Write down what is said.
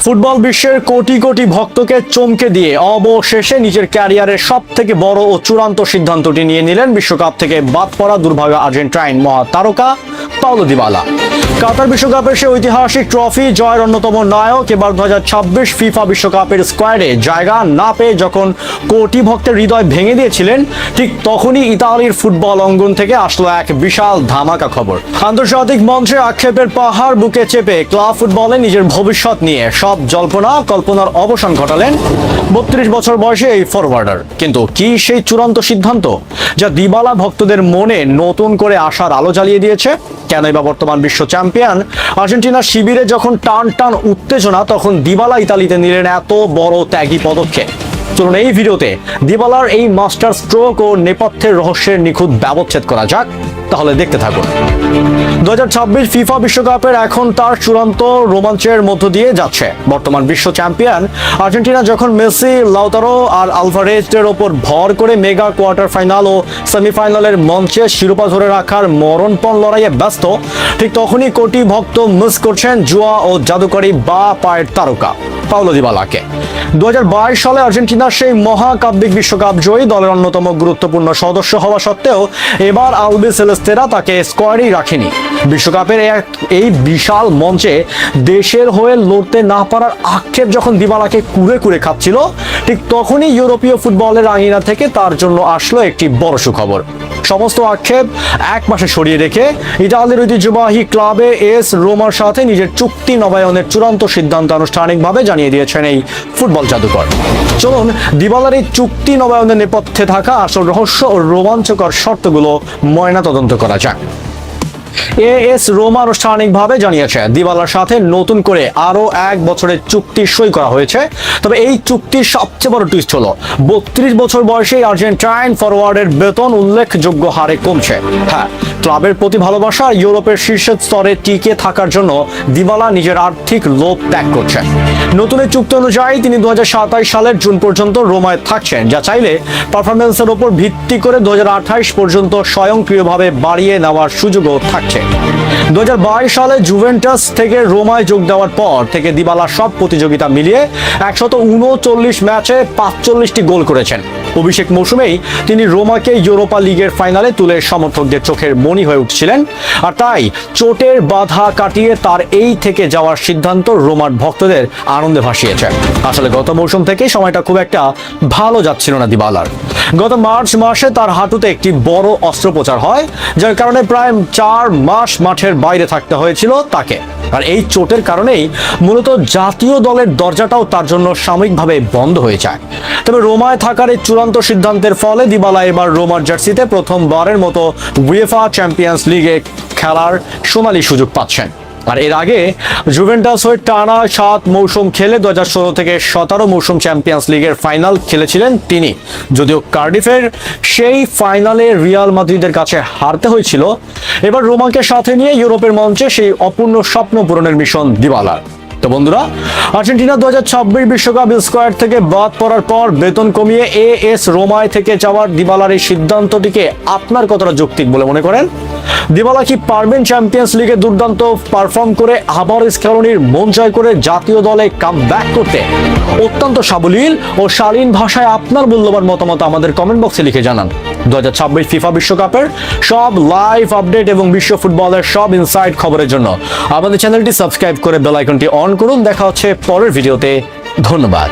Football বিশ্বের কোটি কোটি ভক্তকে চমকে দিয়ে অবশেষে নিজের ক্যারিয়ারের সবথেকে বড় ও চূড়ান্ত সিদ্ধান্তটি নিয়ে নিলেন বিশ্বকাপ থেকে বাদ পড়া দুর্ভাগা আর্জেন্টাইন মহাতারকা পাওলো দিবালা। কাতার বিশ্বকাপের সে ঐতিহাসিক ট্রফি জয়ের অন্যতম নায়ক এবার 2026 ফিফা বিশ্বকাপের স্কোয়াডে জায়গা না পেয়ে যখন কোটি ভক্তের হৃদয় ভেঙে দিয়েছিলেন, ঠিক তখনই ইতালির ফুটবল অঙ্গন থেকে আসলো এক বিশাল ধামাকা খবর। আন্তর্জাতিক মঞ্চে আক্ষেপের পাহাড় বুকে চেপে ক্লাব ফুটবলে নিজের ভবিষ্যৎ নিয়ে সব জল্পনা কল্পনার অবসান ঘটালেন 32 বছর বয়সে এই ফরওয়ার্ডার। কিন্তু কি সেই চূড়ান্ত সিদ্ধান্ত যা দিবালা ভক্তদের মনে নতুন করে আশার আলো জ্বালিয়ে দিয়েছে? কেনই বা বর্তমান বিশ্ব চ্যাম্পিয়ন আর্জেন্টিনার শিবিরে যখন টান টান উত্তেজনা, তখন দিবালা ইতালিতে নিলেন এত বড় ত্যাগী পদক্ষেপ? চলুন এই ভিডিওতে দিবালার এই মাস্টার স্ট্রোক ও নেপথ্যের রহস্যের নিখুঁত ব্যবচ্ছেদ করা যাক। তাহলে দেখতে থাকুন। 2026 ফিফা বিশ্বকাপের এখন তার চূড়ান্ত রোমাঞ্চের মধ্য দিয়ে যাচ্ছে। বর্তমান বিশ্ব চ্যাম্পিয়ন আর্জেন্টিনা যখন মেসি, লাউতারো আর আলভারেজের ওপর ভর করে মেগা কোয়ার্টার ফাইনাল ও সেমিফাইনালের মঞ্চে শিরোপা ধরে রাখার মরণপণ লড়াইয়ে ব্যস্ত, ঠিক তখনই কোটি ভক্ত মিস করছেন জুয়া ও জাদুকরী বা পায়ের তারকা পাওলো দিবালাকে। 2022 সালে আর্জেন্টিনার সেই মহাকাব্যিক বিশ্বকাপ জয়ী দলের অন্যতম গুরুত্বপূর্ণ সদস্য হওয়া সত্ত্বেও এবার আলবি সেলেস্তেরা তাকে স্কোয়াডেই রাখেনি। বিশ্বকাপের এই বিশাল মঞ্চে দেশের হয়ে লড়তে না পারার আক্ষেপ যখন দিবালাকে কুরে কুরে খাচ্ছিল, ঠিক তখনই ইউরোপীয় ফুটবলের আঙিনা থেকে তার জন্য আসলো একটি বড় সুখবর। সমস্ত আক্ষেপ এক মাসে সরিয়ে রেখে ইতালির ঐতিহ্যবাহী ক্লাবে এস রোমার সাথে নিজের চুক্তি নবায়নের চূড়ান্ত সিদ্ধান্ত আনুষ্ঠানিকভাবে জানিয়ে দিয়েছেন এই ফুটবল জাদুকর। চলুন দিবালার এই চুক্তি নবায়নের নেপথ্যে থাকা আসল রহস্য ও রোমাঞ্চকর শর্তগুলো ময়নাতদন্ত করা যাক। এএস রোমা আনুষ্ঠানিকভাবে জানিয়েছে দিবালার সাথে নতুন করে আরো 1 বছরের চুক্তি সই করা হয়েছে। তবে এই চুক্তির সবচেয়ে বড় টুইস্ট হলো 32 বছর বয়সে আর্জেন্টাইন ফরওয়ার্ডের বেতন উল্লেখযোগ্য হারে কমছে। হ্যাঁ, ক্লাবের প্রতি ভালোবাসা ইউরোপের শীর্ষ স্তরে টিকে থাকার জন্য দিবালা নিজের আর্থিক লোভ ত্যাগ করছে। নতুন এই চুক্তি অনুযায়ী তিনি 2027 সালের জুন পর্যন্ত রোমায় থাকছেন, যা চাইলে পারফরমেন্সের উপর ভিত্তি করে 2028 পর্যন্ত স্বয়ংক্রিয়ভাবে বাড়িয়ে নেওয়ার সুযোগও থাকছে। 2022 সালে জুভেন্টাস থেকে রোমায় যোগ দেওয়ার পর থেকে দিবালা সব প্রতিযোগিতা মিলিয়ে 139 ম্যাচে 45টি গোল করেছেন। অভিষেক মৌসুমেই তিনি রোমাকে ইউরোপা লিগের ফাইনালে তুলে সমর্থকদের চোখের মণি হয়ে উঠছিলেন। আর তাই চোটের বাধা কাটিয়ে তার এই থেকে যাওয়ার সিদ্ধান্ত রোমার ভক্তদের আনন্দে ভাসিয়েছে। আসলে গত মৌসুম থেকে সময়টা খুব একটা ভালো যাচ্ছিল না দিবালার। গত মার্চ মাসে তার হাঁটুতে একটি বড় অস্ত্রোপচার হয়, যার কারণে প্রায় 4 মাস মাঠের বাইরে থাকতে হয়েছিল তাকে। আর এই চোটের কারণেই মূলত জাতীয় দলের দরজাটাও তার জন্য সাময়িকভাবে বন্ধ হয়ে যায়। তবে রোমায় থাকার এই চূড়ান্ত সিদ্ধান্তের ফলে দিবালা এবার রোমার জার্সিতে প্রথমবারের মতো উয়েফা চ্যাম্পিয়ন্স লিগে খেলার সোনালী সুযোগ পাচ্ছেন। আর এর আগে জুভেন্টাস হয়ে টানা 7 মৌসুম খেলে 2016 থেকে 17 মৌসুম চ্যাম্পিয়ন্স লিগের ফাইনাল খেলেছিলেন তিনি। যদিও কার্ডিফের সেই ফাইনালে রিয়াল মাদ্রিদের কাছে হারতে হয়েছিল, এবার রোমাকে সাথে নিয়ে ইউরোপের মঞ্চে সেই অপূর্ণ স্বপ্ন পূরণের মিশন দিবালার। তো বন্ধুরা, আর্জেন্টিনা 2026 বিশ্বকাপ স্কোয়াড থেকে বাদ পড়ার পর বেতন কমিয়ে এএস রোমায় থেকে যাওয়ার দিবালার এই সিদ্ধান্তটিকে আপনার কতটা যৌক্তিক বলে মনে করেন? দিবালা কি পারবেন চ্যাম্পিয়ন্স লিগে দুর্দান্ত পারফর্ম করে আবার স্ক্যালোনির মন জয় করে জাতীয় দলে কাম ব্যাক করতে? অত্যন্ত সাবলীল ও শালীন ভাষায় আপনার মূল্যবান মতামত আমাদের কমেন্ট বক্সে লিখে জানান। 2026 ফিফা বিশ্বকাপের সব লাইভ আপডেট এবং বিশ্ব ফুটবলের সব ইনসাইড খবরের জন্য আমাদের চ্যানেলটি সাবস্ক্রাইব করে বেল আইকনটি অন করুন। দেখা হচ্ছে পরের ভিডিওতে। ধন্যবাদ।